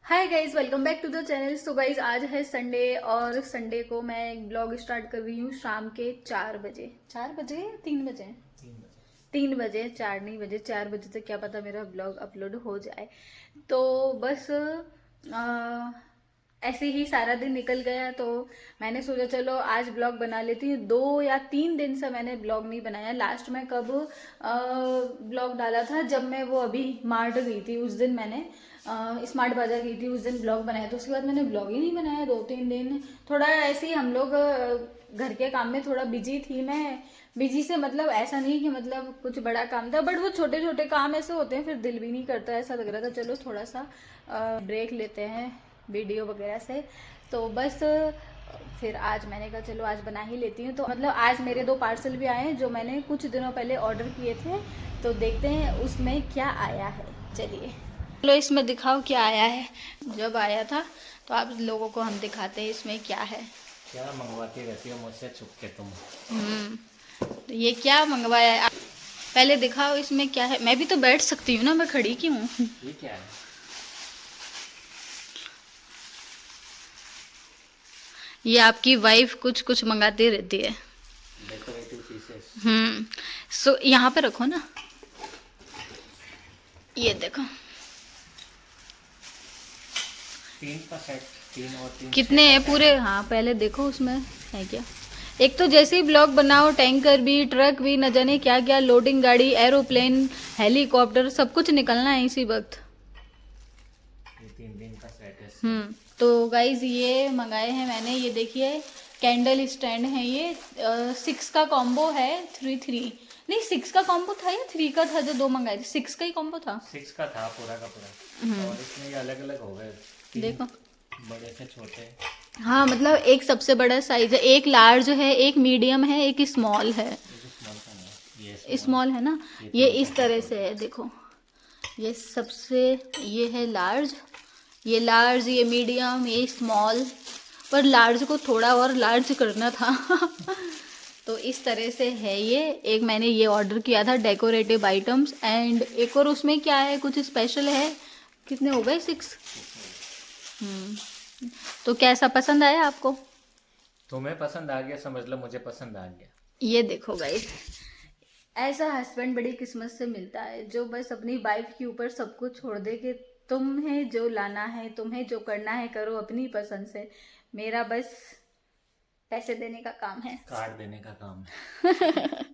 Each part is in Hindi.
Hi guys, welcome back to the channel. So guys, आज है संडे और संडे को मैं एक ब्लॉग स्टार्ट कर रही हूँ शाम के 4 बजे। 4 बजे या 3 बजे? 3 बजे, 4 नहीं बजे, 4 बजे तक क्या पता मेरा ब्लॉग अपलोड हो जाए। तो बस ऐसे ही सारा दिन निकल गया, तो मैंने सोचा चलो आज ब्लॉग बना लेती हूँ। 2 या 3 दिन से मैंने ब्लॉग नहीं बनाया। लास्ट में कब ब्लॉग डाला था, जब मैं वो अभी मार्ट गई थी, उस दिन मैंने स्मार्ट बाजार गई थी, उस दिन ब्लॉग बनाया। तो उसके बाद मैंने ब्लॉग ही नहीं बनाया 2-3 दिन। थोड़ा ऐसे ही हम लोग घर के काम में थोड़ा बिजी थी मैं। बिजी से मतलब ऐसा नहीं कि मतलब कुछ बड़ा काम था, बट वो छोटे छोटे काम ऐसे होते हैं, फिर दिल भी नहीं करता। ऐसा लग रहा था चलो थोड़ा सा ब्रेक लेते हैं वीडियो वगैरह से। तो बस फिर आज मैंने कहा चलो आज बना ही लेती हूँ। तो मतलब आज मेरे 2 पार्सल भी आए हैं जो मैंने कुछ दिनों पहले ऑर्डर किए थे। तो देखते हैं उसमें क्या आया है। चलिए चलो इसमें दिखाओ क्या आया है। जब आया था तो आप लोगों को हम दिखाते हैं इसमें क्या है। क्या मंगवाती रहती हो मुझसे छुप के तुम? तो ये क्या मंगवाया है आप पहले दिखाओ इसमें क्या है। मैं भी तो बैठ सकती हूँ ना, मैं खड़ी क्यों हूँ? ये क्या है? ये आपकी वाइफ कुछ कुछ मंगाती रहती है। Decorative pieces. सो यहाँ पे रखो ना, ये देखो। 3 का सेट, 3 और 3 कितने हैं पूरे? हाँ पहले देखो उसमें है क्या। एक तो जैसे ही ब्लॉग बनाओ, टैंकर भी, ट्रक भी, न जाने क्या क्या, लोडिंग गाड़ी, एरोप्लेन, हेलीकॉप्टर, सब कुछ निकलना है इसी वक्त। ये 3 दिन का सेट है। तो गाइज ये मंगाए हैं मैंने। ये देखिए कैंडल स्टैंड है ये। 6 का कॉम्बो है। 3 नहीं, 6 का कॉम्बो था या 3 का था? जो 2 मंगाए थे 6 का ही कॉम्बो था। 6 का था पूरा का पूरा। और इसमें ये अलग अलग हो गए। देखो, बड़े से छोटे। हाँ मतलब एक सबसे बड़ा साइज है, एक लार्ज है, एक मीडियम है, एक स्मॉल है। ये जो स्मॉल का नहीं, ये स्मॉल है ना। ये ये 3 इस तरह से है, देखो। ये सबसे, ये है लार्ज, ये लार्ज, ये मीडियम, ये स्मॉल। पर लार्ज को थोड़ा और लार्ज करना था। तो इस तरह से है ये। एक मैंने ये ऑर्डर किया था डेकोरेटिव आइटम्स, एंड एक और उसमें क्या है, कुछ स्पेशल है। कितने हो गए? 6। तो कैसा, पसंद आया आपको? तुम्हें पसंद आ गया समझ लो, मुझे पसंद आ गया। ये देखो गाइस, ऐसा हस्बैंड बड़ी किस्मत से मिलता है जो बस अपनी वाइफ के ऊपर सब कुछ छोड़ दे कि तुम्हें जो लाना है, तुम्हें जो करना है करो अपनी पसंद से, मेरा बस पैसे देने का काम है। कार्ड देने का काम है।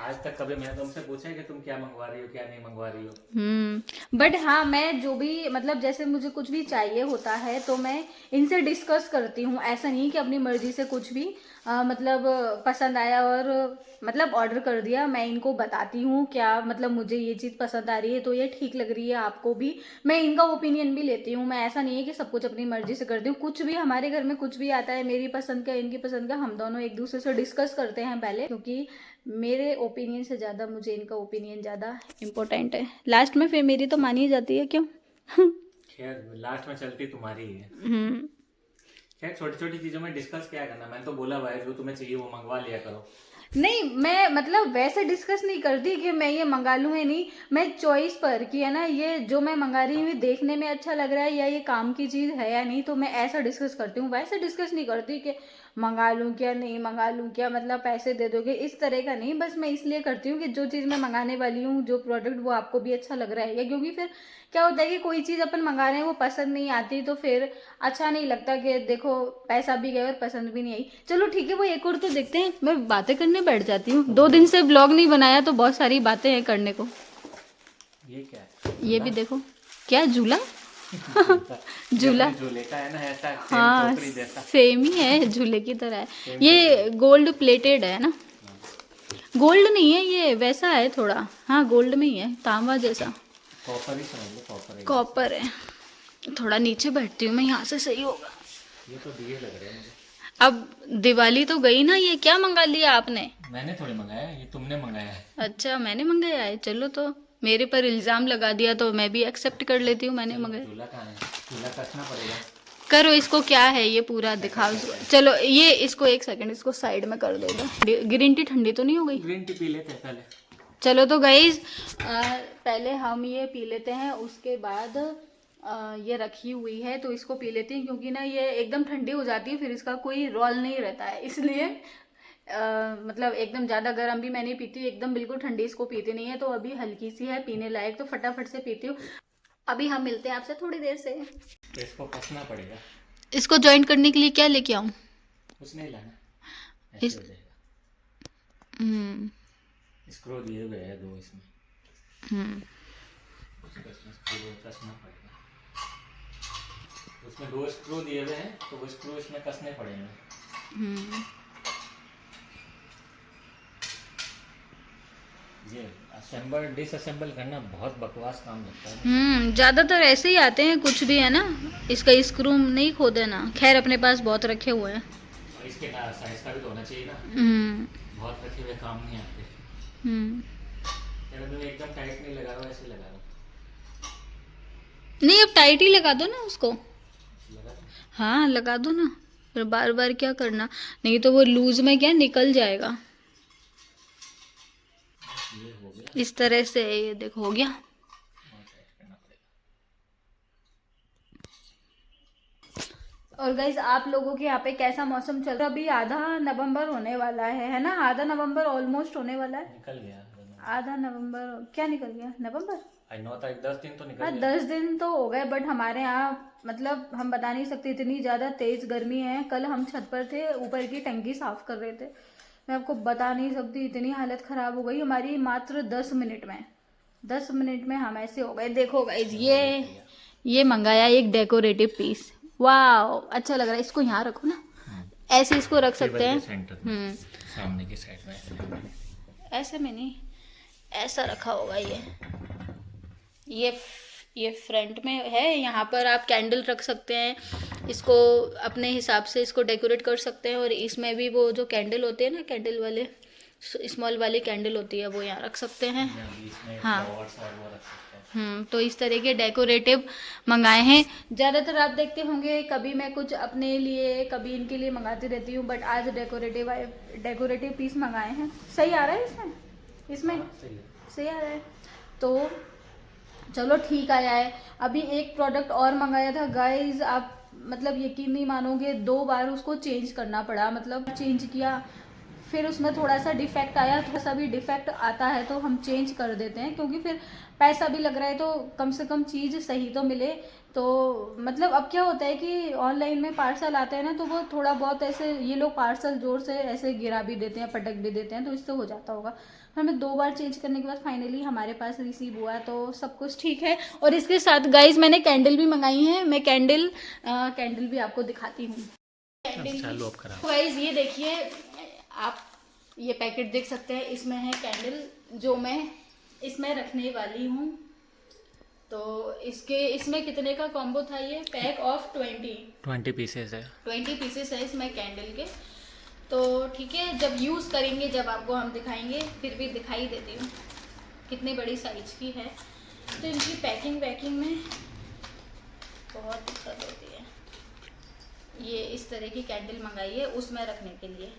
आज तक कभी मैंने तुमसे पूछा है कि तुम क्या मंगवा रही हो क्या नहीं मंगवा रही हो? बट हाँ, मैं जो भी मतलब जैसे मुझे कुछ भी चाहिए होता है तो मैं इनसे डिस्कस करती हूँ। ऐसा नहीं कि अपनी मर्जी से कुछ भी मतलब पसंद आया और मतलब ऑर्डर कर दिया। मैं इनको बताती हूँ क्या मतलब मुझे ये चीज़ पसंद आ रही है तो ये ठीक लग रही है आपको भी। मैं इनका ओपिनियन भी लेती हूँ। मैं ऐसा नहीं है कि सब कुछ अपनी मर्जी से करती हूँ। कुछ भी हमारे घर में कुछ भी आता है, मेरी पसंद का, इनकी पसंद का, हम दोनों एक दूसरे से डिस्कस करते हैं पहले, क्योंकि मेरे ओपिनियन से ज़्यादा मुझे इनका ओपिनियन ज़्यादा इम्पोर्टेंट है। लास्ट में फिर मेरी तो मानी जाती है, क्यों? खैर लास्ट में चलती तुम्हारी ही है। हम्म खैर छोटी छोटी चीजों में डिस्कस क्या करना, मैंने तो बोला भाई जो तुम्हें चाहिए वो मंगवा लिया करो। नहीं, मैं मतलब वैसे डिस्कस नहीं करती कि मैं ये मंगा लूँ या नहीं। मैं चॉइस पर कि है ना, ये जो मैं मंगा रही हूँ देखने में अच्छा लग रहा है या ये काम की चीज़ है या नहीं, तो मैं ऐसा डिस्कस करती हूँ। वैसे डिस्कस नहीं करती कि मंगा लूँ क्या, नहीं मंगा लूँ क्या, मतलब पैसे दे दोगे, इस तरह का नहीं। बस मैं इसलिए करती हूँ कि जो चीज़ मैं मंगाने वाली हूँ, जो प्रोडक्ट, वो आपको भी अच्छा लग रहा है क्या। क्योंकि फिर क्या होता है कि कोई चीज़ अपन मंगा रहे हैं वो पसंद नहीं आती तो फिर अच्छा नहीं लगता कि देखो पैसा भी गया और पसंद भी नहीं आई। चलो ठीक है, वो एक और तो देखते हैं। मैं बातें करने बैठ जाती हूँ। 2 दिन से ब्लॉग नहीं बनाया तो बहुत सारी बातें हैं करने को। ये क्या है? ये भी देखो, क्या झूला। झूला, झूले का है ना, ऐसा सेम हाँ टोकरी जैसा। सेम ही है, झूले की तरह है। सेम ये गोल्ड प्लेटेड है ना? टोकरी। गोल्ड नहीं है ये, वैसा है थोड़ा, हाँ गोल्ड में ही है, तांबा जैसा। कॉपर ही समझ लो, कॉपर है। कॉपर है। थोड़ा नीचे बैठती हूँ मैं, यहाँ से सही होगा। ये तो दिए लग रहे हैं मुझे। अब दिवाली तो गई ना, ये क्या मंगा लिया आपने? मैंने थोड़ी मंगाया, ये तुमने मंगाया है। अच्छा, मैंने मंगाया है। चलो तो मेरे पर इल्ज़ाम लगा दिया तो मैं भी एक्सेप्ट कर लेती हूँ, मैंने मंगाया। झूला कहाँ है? झूला कसना पड़ेगा। करो इसको, क्या है ये पूरा दिखाओ। चलो ये इसको एक सेकंड, इसको साइड में कर देगा। ग्रीन टी ठंडी तो नहीं हो गई? ग्रीन टी पी लेते हैं पहले। चलो तो गाइज, पहले हम ये पी लेते हैं, उसके बाद ये रखी हुई है तो इसको पी लेती हूँ, क्योंकि ना ये एकदम ठंडी हो जाती है, फिर इसका कोई रोल नहीं रहता है, इसलिए मतलब एकदम ज़्यादा गर्म भी मैं नहीं पीती, एकदम बिल्कुल ठंडी इसको पीती नहीं है। तो अभी हल्की सी है पीने लायक, तो फटाफट से पीती हूँ। अभी हम मिलते हैं आपसे थोड़ी देर से। तो इसको कसना पड़ेगा। इसको ज्वाइन करने के लिए क्या लेके आऊँ? कुछ नहीं लाना, ऐसे हो जाएगा। स्क्रू दिए हुए हैं 2 इसमें। उसमें स्क्रू कसना पड़ेगा। उसमें 2 स्क्रू दिए हुए हैं, तो वो स्क्रू इसमें कसने पड़ेंगे। ये असेंबल डिसअसेंबल करना बहुत बकवास काम लगता है। ज्यादातर ऐसे ही आते हैं, कुछ भी है ना, इसका स्क्रू नहीं खोदे ना। खैर अपने पास बहुत रखे हुए हैं। और इसके साइज का भी तो होना चाहिए ना। बहुत रखे हुए काम नहीं आते। मैं एकदम टाइट नहीं लगा रहा हूँ, ऐसे लगा रहा हूँ। नहीं, अब टाइट ही लगा दो ना उसको। लगा दो? हाँ लगा दो ना, फिर बार बार क्या करना, नहीं तो वो लूज में क्या निकल जाएगा। ये हो गया। इस तरह से ये देखो हो गया। और गाइज आप लोगों के यहाँ पे कैसा मौसम चल रहा है? अभी आधा नवंबर होने वाला है ना, आधा नवंबर ऑलमोस्ट होने वाला है। निकल गया आधा नवंबर क्या निकल गया? नवंबर 9 तारीख 10 दिन तो निकल हाँ गया। 10 दिन तो हो गए, बट हमारे यहाँ मतलब हम बता नहीं सकते, इतनी ज़्यादा तेज़ गर्मी है। कल हम छत पर थे, ऊपर की टंकी साफ़ कर रहे थे, मैं आपको बता नहीं सकती, इतनी हालत ख़राब हो गई हमारी मात्र 10 मिनट में। 10 मिनट में हम ऐसे हो गए। देखो गाइज ये मंगाया एक डेकोरेटिव पीस, वाह अच्छा लग रहा है। इसको यहाँ रखो ना, ऐसे इसको रख सकते हैं। सामने की साइड में, ऐसे में नहीं, ऐसा रखा होगा। ये फ्रंट में है, यहाँ पर आप कैंडल रख सकते हैं, इसको अपने हिसाब से इसको डेकोरेट कर सकते हैं। और इसमें भी वो जो कैंडल होते हैं ना, कैंडल वाले स्मॉल वाली कैंडल होती है, वो यहाँ रख सकते हैं। हाँ तो इस तरह के डेकोरेटिव मंगाए हैं। ज़्यादातर आप देखते होंगे कभी मैं कुछ अपने लिए कभी इनके लिए मंगाती रहती हूँ, बट आज डेकोरेटिव पीस मंगाए हैं। सही आ रहा है इसमें सही आ रहा है, तो चलो ठीक आया है। अभी एक प्रोडक्ट और मंगाया था गाइज, आप मतलब यकीन नहीं मानोगे, 2 बार उसको चेंज करना पड़ा। मतलब चेंज किया, फिर उसमें थोड़ा सा डिफेक्ट आया। थोड़ा सा भी डिफेक्ट आता है तो हम चेंज कर देते हैं, क्योंकि फिर पैसा भी लग रहा है, तो कम से कम चीज़ सही तो मिले। तो मतलब अब क्या होता है कि ऑनलाइन में पार्सल आते हैं ना, तो वो थोड़ा बहुत ऐसे ये लोग पार्सल जोर से ऐसे गिरा भी देते हैं, पटक भी देते हैं, तो इससे हो जाता होगा। हमें 2 बार चेंज करने के बाद फाइनली हमारे पास रिसीव हुआ, तो सब कुछ ठीक है। और इसके साथ गाइज मैंने कैंडल भी मंगाई है। मैं कैंडल भी आपको दिखाती हूँ। गाइज ये देखिए, आप ये पैकेट देख सकते हैं, इसमें है कैंडल जो मैं इसमें रखने वाली हूँ। तो इसमें कितने का कॉम्बो था? ये पैक ऑफ 20 पीसेस है। 20 पीसेस है इसमें कैंडल के। तो ठीक है, जब यूज़ करेंगे जब आपको हम दिखाएंगे, फिर भी दिखाई देती हूँ कितनी बड़ी साइज की है। तो इनकी पैकिंग में बहुत दिक्कत होती है। ये इस तरह की कैंडल मंगाई है उसमें रखने के लिए,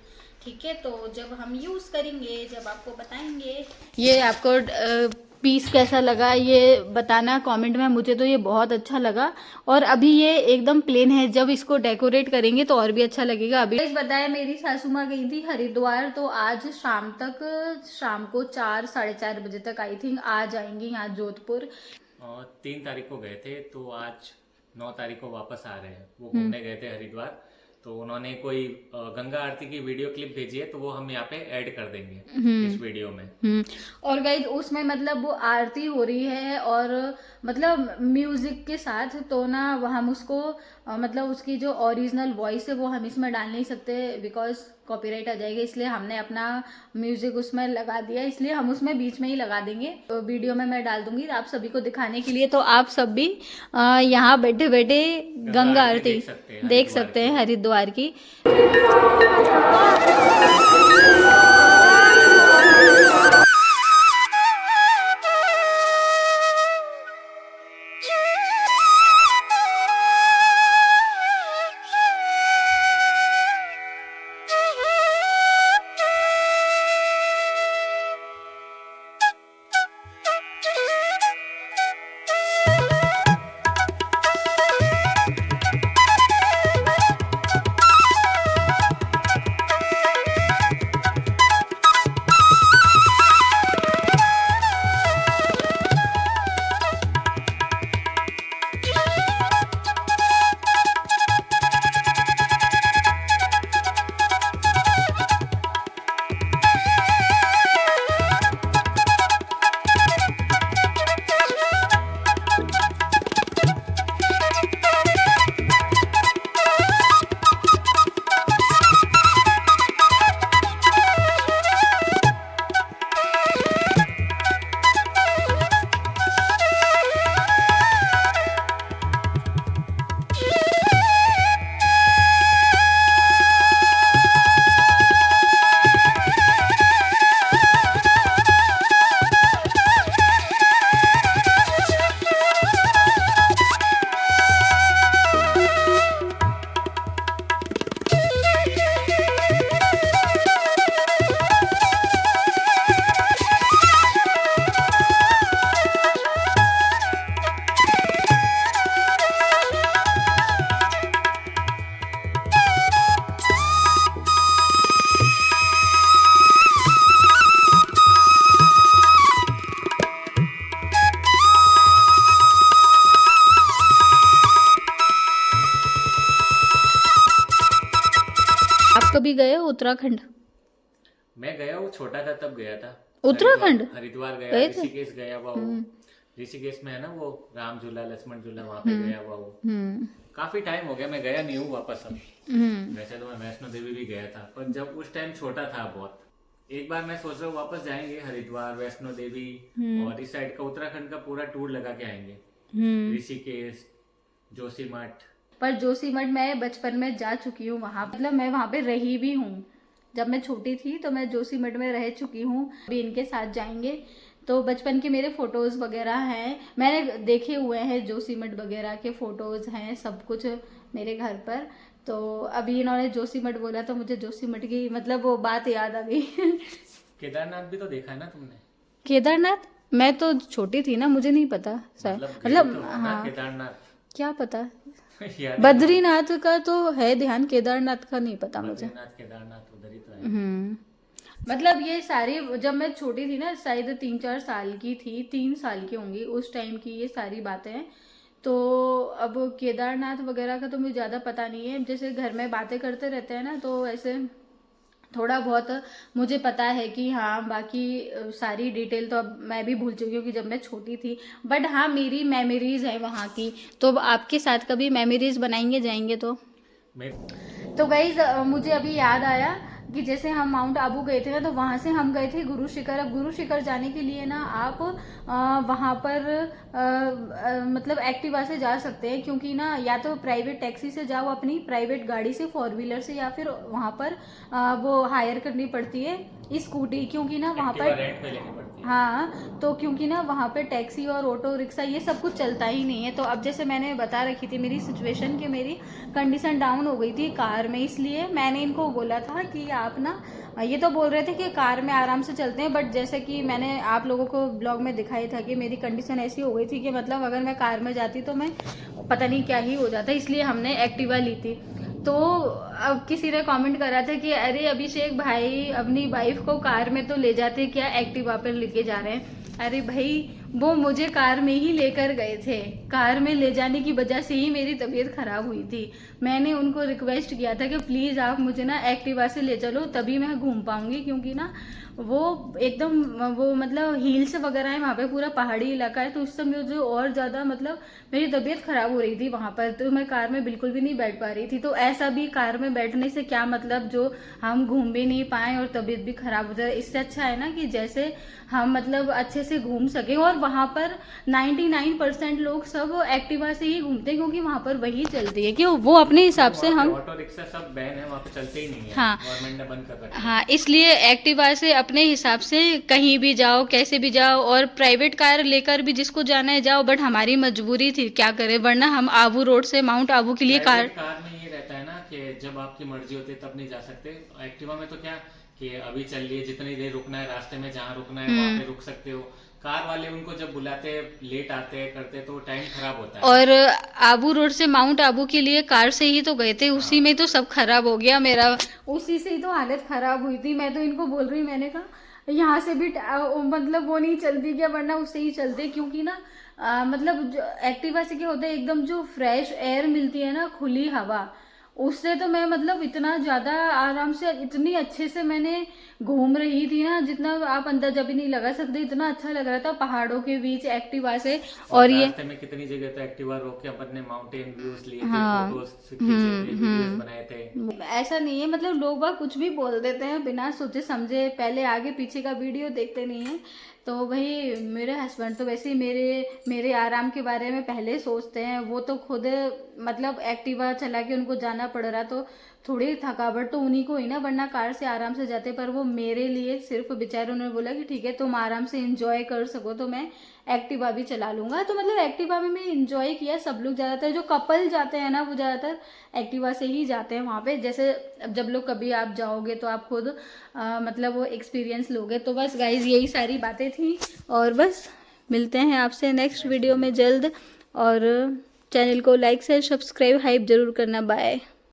ठीक है। तो जब हम यूज़ करेंगे जब आपको बताएंगे। ये आपको पीस कैसा लगा ये बताना कमेंट में। मुझे तो ये बहुत अच्छा लगा, और अभी ये एकदम प्लेन है, जब इसको डेकोरेट करेंगे तो और भी अच्छा लगेगा। अभी बताया मेरी सासू माँ गई थी हरिद्वार, तो आज शाम को 4-4:30 बजे तक आई थिंक आ जाएंगी यहाँ जोधपुर। 3 तारीख को गए थे, तो आज 9 तारीख को वापस आ रहे हैं। वो घूमने गए थे हरिद्वार, तो उन्होंने कोई गंगा आरती की वीडियो क्लिप भेजी है, तो वो हम यहाँ पे ऐड कर देंगे इस वीडियो में। और गाइज उसमें मतलब वो आरती हो रही है और मतलब म्यूजिक के साथ, तो ना हम उसको मतलब उसकी जो ओरिजिनल वॉइस है वो हम इसमें डाल नहीं सकते, बिकॉज कॉपीराइट आ जाएगा। इसलिए हमने अपना म्यूजिक उसमें लगा दिया, इसलिए हम उसमें बीच में ही लगा देंगे। तो वीडियो में मैं डाल दूंगी आप सभी को दिखाने के लिए, तो आप सब भी यहाँ बैठे बैठे गंगा आरती देख सकते हैं हरिद्वार की। कभी गए हो उत्तराखंड? मैं गया हूँ, छोटा था तब गया था। उत्तराखंड हरिद्वार गया, गए थे? ऋषिकेश गया हुआ हूँ। ऋषिकेश में है ना वो राम झूला, लक्ष्मण झूला, वहां पे गया हुआ हूँ। हम्म काफी टाइम हो गया, मैं गया नहीं हूँ वापस अब। हम्म वैसे तो मैं वैष्णो देवी भी गया था, पर जब उस टाइम छोटा था बहुत। एक बार मैं सोच रहा हूँ वापस जाएंगे हरिद्वार, वैष्णो देवी और इस साइड का उत्तराखंड का पूरा टूर लगा के आएंगे। ऋषिकेश, जोशीमठ। पर जोशीमठ मैं बचपन में जा चुकी हूँ वहाँ, मतलब मैं वहाँ पे रही भी हूँ। जब मैं छोटी थी तो मैं जोशीमठ में रह चुकी हूँ। अभी इनके साथ जाएंगे तो बचपन के मेरे फोटोज़ वगैरह हैं, मैंने देखे हुए हैं। जोशीमठ वगैरह के फोटोज़ हैं, सब कुछ मेरे घर पर। तो अभी इन्होंने जोशीमठ बोला तो मुझे जोशीमठ की मतलब वो बात याद आ गई। केदारनाथ भी तो देखा है ना तुमने? केदारनाथ मैं तो छोटी थी ना, मुझे नहीं पता सर। मतलब तो है ना हाँ, केदारनाथ। क्या पता। याद है? बद्रीनाथ का तो है ध्यान, केदारनाथ का नहीं पता मुझे। बद्रीनाथ, केदारनाथ उधर ही तो है। मतलब ये सारी, जब मैं छोटी थी ना, शायद 3-4 साल की थी, 3 साल की होंगी उस टाइम की ये सारी बातें हैं। तो अब केदारनाथ वगैरह का तो मुझे ज़्यादा पता नहीं है। जैसे घर में बातें करते रहते हैं ना, तो ऐसे थोड़ा बहुत मुझे पता है कि हाँ, बाकी सारी डिटेल तो अब मैं भी भूल चुकी हूँ कि जब मैं छोटी थी। बट हाँ, मेरी मेमोरीज है वहाँ की, तो अब आपके साथ कभी मेमोरीज बनाएंगे जाएंगे तो गाइज मुझे अभी याद आया कि जैसे हम माउंट आबू गए थे ना, तो वहाँ से हम गए थे गुरु शिखर। अब गुरु शिखर जाने के लिए ना आप वहाँ पर मतलब एक्टिवा से जा सकते हैं, क्योंकि ना या तो प्राइवेट टैक्सी से जाओ, अपनी प्राइवेट गाड़ी से, 4 व्हीलर से, या फिर वहाँ पर वो हायर करनी पड़ती है स्कूटी, क्योंकि ना वहाँ पर रेंट पे लेनी पड़ती है। हाँ, तो क्योंकि ना वहाँ पे टैक्सी और ऑटो रिक्शा ये सब कुछ चलता ही नहीं है। तो अब जैसे मैंने बता रखी थी मेरी सिचुएशन कि मेरी कंडीशन डाउन हो गई थी कार में, इसलिए मैंने इनको बोला था कि आप ना, ये तो बोल रहे थे कि कार में आराम से चलते हैं, बट जैसे कि मैंने आप लोगों को ब्लॉग में दिखाई था कि मेरी कंडीशन ऐसी हो गई थी कि मतलब अगर मैं कार में जाती तो मैं पता नहीं क्या ही हो जाता, इसलिए हमने एक्टिवा ली थी। तो अब किसी ने कमेंट करा था कि अरे अभिषेक भाई अपनी वाइफ को कार में तो ले जाते, क्या एक्टिवा पर लेके जा रहे हैं। अरे भाई, वो मुझे कार में ही लेकर गए थे, कार में ले जाने की वजह से ही मेरी तबीयत खराब हुई थी। मैंने उनको रिक्वेस्ट किया था कि प्लीज़ आप मुझे ना एक्टिवा से ले चलो, तभी मैं घूम पाऊंगी, क्योंकि ना वो एकदम वो मतलब हिल्स वगैरह है वहाँ पे, पूरा पहाड़ी इलाका है, तो उस समय जो और ज़्यादा मतलब मेरी तबीयत ख़राब हो रही थी वहाँ पर, तो मैं कार में बिल्कुल भी नहीं बैठ पा रही थी। तो ऐसा भी कार में बैठने से क्या मतलब, जो हम घूम भी नहीं पाएँ और तबीयत भी ख़राब हो जाए। इससे अच्छा है ना कि जैसे हम मतलब अच्छे से घूम सकें। और वहाँ पर 99% लोग सब एक्टिवा से ही घूमते हैं, क्योंकि वहाँ पर वही चलती है कि वो अपने हिसाब से, हम ऑटो रिक्शा सब बैन है वहाँ पे, चलते ही नहीं है। हाँ, गवर्नमेंट ने बंद कर रखा है। हाँ, इसलिए एक्टिवा से अपने हिसाब से कहीं भी जाओ, कैसे भी जाओ, और प्राइवेट कार लेकर भी जिसको जाना है जाओ, बट हमारी मजबूरी थी, क्या करें, वरना हम आबू रोड से माउंट आबू के लिए कार में ये रहता है ना कि जब आपकी मर्जी होती है तब नहीं जा सकते। एक्टिवा में तो क्या कि अभी चल रही है, जितनी देर रुकना है रास्ते में, जहाँ रुकना है वहाँ पे रुक सकते हो। कार वाले उनको जब बुलाते हैं, लेट आते हैं, करते तो टाइम खराब होता है। और आबू रोड से माउंट आबू के लिए कार से ही तो गए थे, उसी में तो सब खराब हो गया मेरा, उसी से ही तो हालत खराब हुई थी। मैं तो इनको बोल रही, मैंने कहा यहाँ से भी मतलब वो नहीं चलती क्या, वरना उससे ही चलते, क्योंकि ना मतलब एक्टिवा से क्या होता है, एकदम जो फ्रेश एयर मिलती है ना, खुली हवा, उससे तो मैं मतलब इतना ज़्यादा आराम से, इतनी अच्छे से मैंने घूम रही थी ना, जितना आप अंदाजा भी नहीं लगा सकते, इतना अच्छा लग रहा था पहाड़ों के बीच एक्टिवा से। और ये रास्ते में कितनी जगह तो एक्टिवा रोक के अपन ने माउंटेन व्यूज लिए थे, हाँ, फोटोज खींचे थे, वीडियोस बनाए थे। ऐसा नहीं है, मतलब लोग बाग कुछ भी बोल देते हैं बिना सोचे समझे, पहले आगे पीछे का वीडियो देखते नहीं है। तो वही मेरे हस्बैंड तो वैसे ही मेरे आराम के बारे में पहले सोचते हैं। वो तो खुद मतलब एक्टिवा चला के उनको जाना पड़ रहा, तो थोड़ी थकावट तो उन्हीं को ही ना, वरना कार से आराम से जाते। पर वो मेरे लिए सिर्फ बेचारे, उन्होंने बोला कि ठीक है तुम आराम से इंजॉय कर सको तो मैं एक्टिवा भी चला लूँगा। तो मतलब एक्टिवा में मैं इंजॉय किया। सब लोग ज़्यादातर जो कपल जाते हैं ना, वो ज़्यादातर एक्टिवा से ही जाते हैं वहाँ पे। जैसे अब जब लोग कभी आप जाओगे तो आप खुद मतलब वो एक्सपीरियंस लोगे। तो बस गाइज यही सारी बातें थी, और बस मिलते हैं आपसे नेक्स्ट वीडियो में जल्द। और चैनल को लाइक शेयर सब्सक्राइब हाइप ज़रूर करना। बाय।